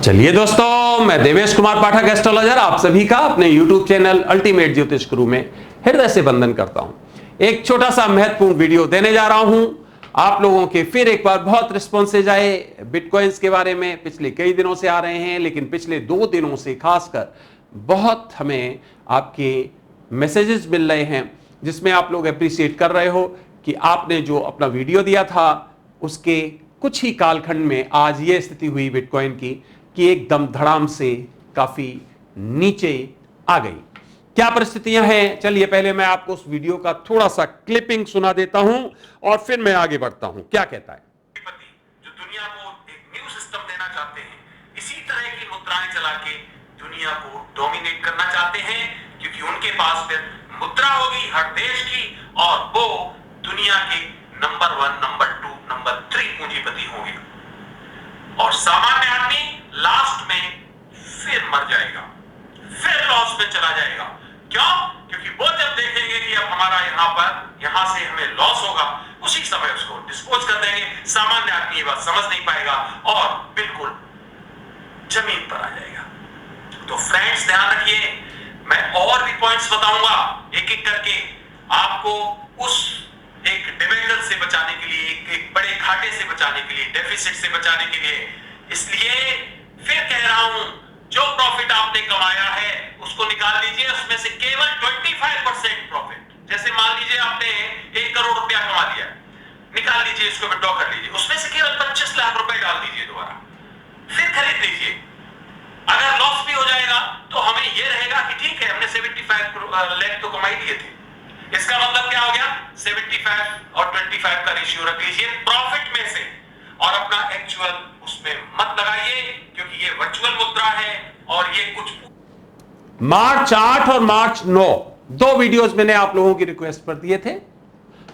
चलिए दोस्तों, मैं देवेश कुमार पाठक एस्ट्रोलॉजर आप सभी का अपने YouTube चैनल अल्टीमेट ज्योतिष गुरु में हृदय से वंदन करता हूं। एक छोटा सा महत्वपूर्ण वीडियो देने जा रहा हूं आप लोगों के। फिर एक बार बहुत रिस्पॉन्सेज आए बिटकॉइंस के बारे में। पिछले कई दिनों से आ रहे हैं, लेकिन पिछले 2 दिनों से खासकर बहुत हमें आपके मैसेजेस मिल रहे हैं जिसमें आप लोग अप्रिशिएट कर रहे हो कि आपने जो अपना वीडियो दिया था उसके कुछ ही कालखंड में आज ये स्थिति हुई बिटकॉइन की कि एकदम धड़ाम से काफी नीचे आ गई। क्या परिस्थितियां हैं, चलिए पहले मैं आपको उस वीडियो का थोड़ा सा क्लिपिंग सुना देता हूं और फिर मैं आगे बढ़ता हूं। क्या कहता है? जो दुनिया को एक न्यू सिस्टम देना चाहते हैं, इसी तरह की मुद्राएं चला के दुनिया को डोमिनेट करना चाहते हैं, क्योंकि उनके पास फिर मुद्रा होगी हर देश की और वो दुनिया के नंबर 1, नंबर 2, नंबर 3 पूंजीपति होंगे और सामान्य आदमी लास्ट में फिर मर जाएगा, फिर लॉस में चला जाएगा। क्यों? क्योंकि वो जब देखेंगे कि अब हमारा यहां से हमें लॉस होगा, उसी समय उसको डिस्पोज कर देंगे। सामान्य आदमी ये बात समझ नहीं पाएगा और बिल्कुल जमीन पर आ जाएगा। तो फ्रेंड्स ध्यान रखिए, मैं और भी पॉइंट्स बताऊंगा एक एक करके आपको, उस एक डिबेंचर से बचाने के लिए, एक बड़े घाटे से बचाने के लिए, डेफिसिट से बचाने के लिए। इसलिए फिर कह रहा हूं, जो प्रॉफिट आपने कमाया है उसको निकाल लीजिए, उसमें से केवल 25% प्रॉफिट। जैसे मान लीजिए आपने 1 करोड़ रुपया कमा लिया, निकाल लीजिए, इसको विड्रॉ कर लीजिए, उसमें से केवल 25 लाख रुपए डाल दीजिए दोबारा, फिर खरीद लीजिए। अगर लॉस भी हो जाएगा तो हमें यह रहेगा कि ठीक है, हमने 75 लाख तो कमाई लिए थे। इसका मतलब क्या हो गया? 75 और 25 का रेशियो रख लीजिए प्रॉफिट में से और अपना एक्चुअल उसमें मत लगाइए, क्योंकि ये वर्चुअल मुद्रा है और ये कुछ। मार्च 8 और मार्च 9 2 वीडियोस मैंने आप लोगों की रिक्वेस्ट पर दिए थे।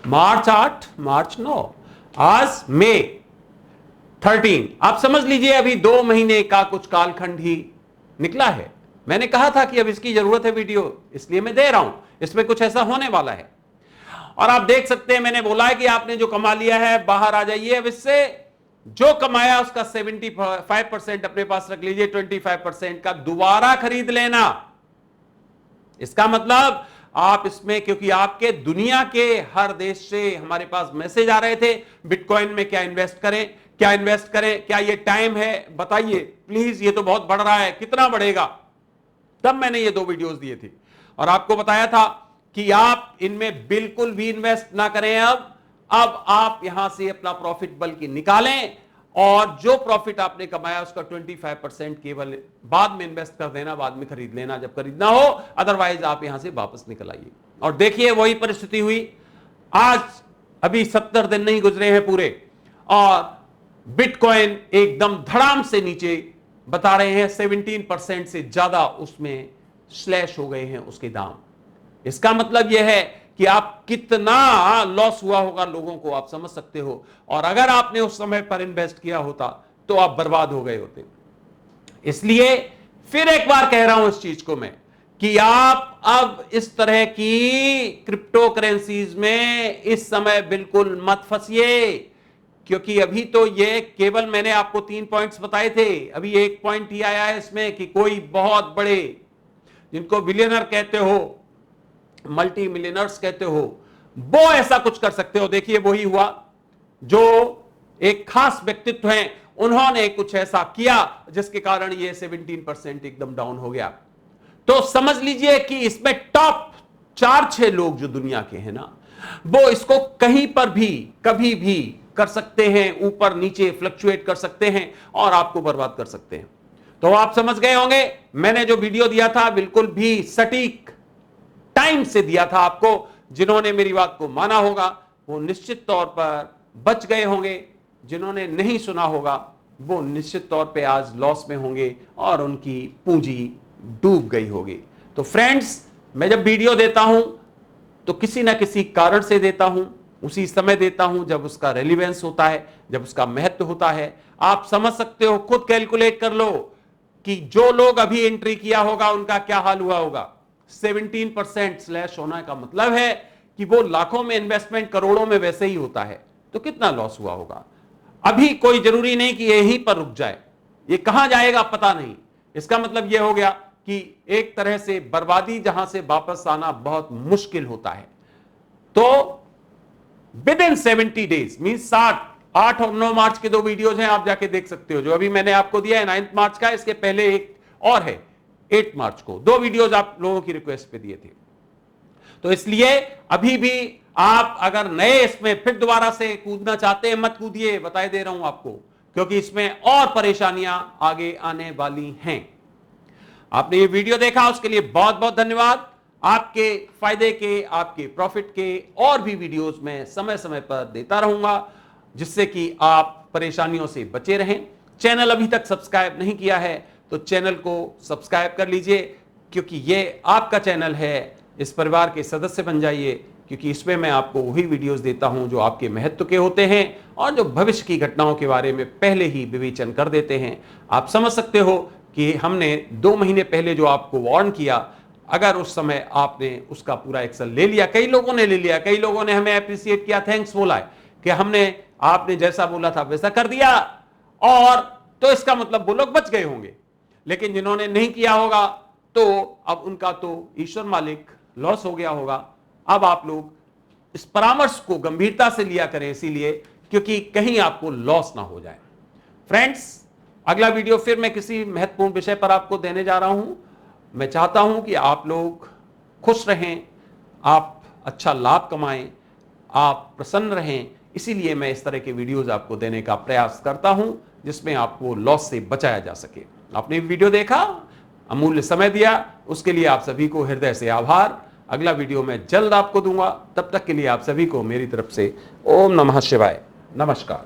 मार्च 8, मार्च 9, आज मई 13। आप समझ लीजिए अभी 2 महीने का कुछ कालखंड ही निकला है। मैंने कहा था कि अब इसकी जरूरत है वीडियो, इसलिए मैं दे रहा हूं। इसमें कुछ ऐसा होने वाला है और आप देख सकते हैं, मैंने बोला है कि आपने जो कमा लिया है बाहर आ जाइए। अब इससे जो कमाया उसका 75% अपने पास रख लीजिए, 25% का दोबारा खरीद लेना। इसका मतलब आप इसमें, क्योंकि आपके दुनिया के हर देश से हमारे पास मैसेज आ रहे थे बिटकॉइन में क्या इन्वेस्ट करें, क्या इन्वेस्ट करें, क्या ये टाइम है, बताइए प्लीज, ये तो बहुत बढ़ रहा है, कितना बढ़ेगा। तब मैंने ये 2 वीडियोस दिए थे और आपको बताया था कि आप इनमें बिल्कुल भी इन्वेस्ट ना करें। अब आप यहां से अपना प्रॉफिट बल्कि निकालें और जो प्रॉफिट आपने कमाया उसका 25% केवल बाद में इन्वेस्ट कर देना, बाद में खरीद लेना जब खरीदना हो, अदरवाइज आप यहां से वापस निकल आइए। और देखिए वही परिस्थिति हुई। आज अभी 70 दिन नहीं गुजरे हैं पूरे और बिटकॉइन एकदम धड़ाम से नीचे, बता रहे हैं 17% से ज्यादा उसमें स्लैश हो गए हैं उसके दाम। इसका मतलब यह है कि आप कितना लॉस हुआ होगा लोगों को आप समझ सकते हो। और अगर आपने उस समय पर इन्वेस्ट किया होता तो आप बर्बाद हो गए होते। इसलिए फिर एक बार कह रहा हूं इस चीज को मैं कि आप अब इस तरह की क्रिप्टो करेंसीज में इस समय बिल्कुल मत फंसिए, क्योंकि अभी तो ये केवल मैंने आपको 3 पॉइंट्स बताए थे। अभी एक पॉइंट ही आया है इसमें कि कोई बहुत बड़े, जिनको बिलियनर कहते हो, मल्टी मिलियनर्स कहते हो, वो ऐसा कुछ कर सकते हो। देखिए वही हुआ, जो एक खास व्यक्तित्व हैं, उन्होंने कुछ ऐसा किया जिसके कारण ये 17% एकदम डाउन हो गया। तो समझ लीजिए कि इसमें टॉप 4-6 लोग जो दुनिया के हैं ना, वो इसको कहीं पर भी कभी भी कर सकते हैं, ऊपर नीचे फ्लक्चुएट कर सकते हैं और आपको बर्बाद कर सकते हैं। तो आप समझ गए होंगे, मैंने जो वीडियो दिया था बिल्कुल भी सटीक टाइम से दिया था आपको। जिन्होंने मेरी बात को माना होगा वो निश्चित तौर पर बच गए होंगे, जिन्होंने नहीं सुना होगा वो निश्चित तौर पे आज लॉस में होंगे और उनकी पूंजी डूब गई होगी। तो फ्रेंड्स, मैं जब वीडियो देता हूं तो किसी ना किसी कारण से देता हूं, उसी समय देता हूं जब उसका रेलिवेंस होता है, जब उसका महत्व होता है। आप समझ सकते हो, खुद कैलकुलेट कर लो कि जो लोग अभी एंट्री किया होगा उनका क्या हाल हुआ होगा। 17% स्लैश होना का मतलब है कि वो लाखों में इन्वेस्टमेंट करोड़ों में वैसे ही होता है, तो कितना लॉस हुआ होगा। अभी कोई जरूरी नहीं कि यहीं पर रुक जाए, ये कहां जाएगा पता नहीं। इसका मतलब यह हो गया कि एक तरह से बर्बादी जहां से वापस आना बहुत मुश्किल होता है। तो विद इन 70 डेज मीन 8 और 9 मार्च के 2 वीडियोज हैं, आप जाके देख सकते हो। जो अभी मैंने आपको दिया है 9 मार्च का, इसके पहले एक और है 8 मार्च को। 2 वीडियोज आप लोगों की रिक्वेस्ट पे दिए थे। तो इसलिए अभी भी आप अगर नए इसमें फिर दोबारा से कूदना चाहते हैं, मत कूदिए, बता दे रहा हूं आपको, क्योंकि इसमें और परेशानियां आगे आने वाली हैं। आपने ये वीडियो देखा उसके लिए बहुत बहुत धन्यवाद। आपके फायदे के, आपके प्रॉफिट के और भी वीडियोस मैं समय समय पर देता रहूंगा, जिससे कि आप परेशानियों से बचे रहें। चैनल अभी तक सब्सक्राइब नहीं किया है तो चैनल को सब्सक्राइब कर लीजिए, क्योंकि ये आपका चैनल है। इस परिवार के सदस्य बन जाइए, क्योंकि इसमें मैं आपको वही वीडियोस देता हूं जो आपके महत्व के होते हैं और जो भविष्य की घटनाओं के बारे में पहले ही विवेचन कर देते हैं। आप समझ सकते हो कि हमने 2 महीने पहले जो आपको वार्न किया, अगर उस समय आपने उसका पूरा एक्शन ले लिया, कई लोगों ने ले लिया, कई लोगों ने हमें अप्रिशिएट किया, थैंक्स बोला है कि हमने आपने जैसा बोला था वैसा कर दिया, और तो इसका मतलब वो लोग बच गए होंगे। लेकिन जिन्होंने नहीं किया होगा तो अब उनका तो ईश्वर मालिक लॉस हो गया होगा। अब आप लोग इस परामर्श को गंभीरता से लिया करें, इसीलिए क्योंकि कहीं आपको लॉस ना हो जाए। फ्रेंड्स, अगला वीडियो फिर मैं किसी महत्वपूर्ण विषय पर आपको देने जा रहा हूं। मैं चाहता हूं कि आप लोग खुश रहें, आप अच्छा लाभ कमाएं, आप प्रसन्न रहें। इसीलिए मैं इस तरह के वीडियोस आपको देने का प्रयास करता हूं, जिसमें आपको लॉस से बचाया जा सके। आपने वीडियो देखा, अमूल्य समय दिया, उसके लिए आप सभी को हृदय से आभार। अगला वीडियो मैं जल्द आपको दूंगा। तब तक के लिए आप सभी को मेरी तरफ से ओम नमः शिवाय, नमस्कार।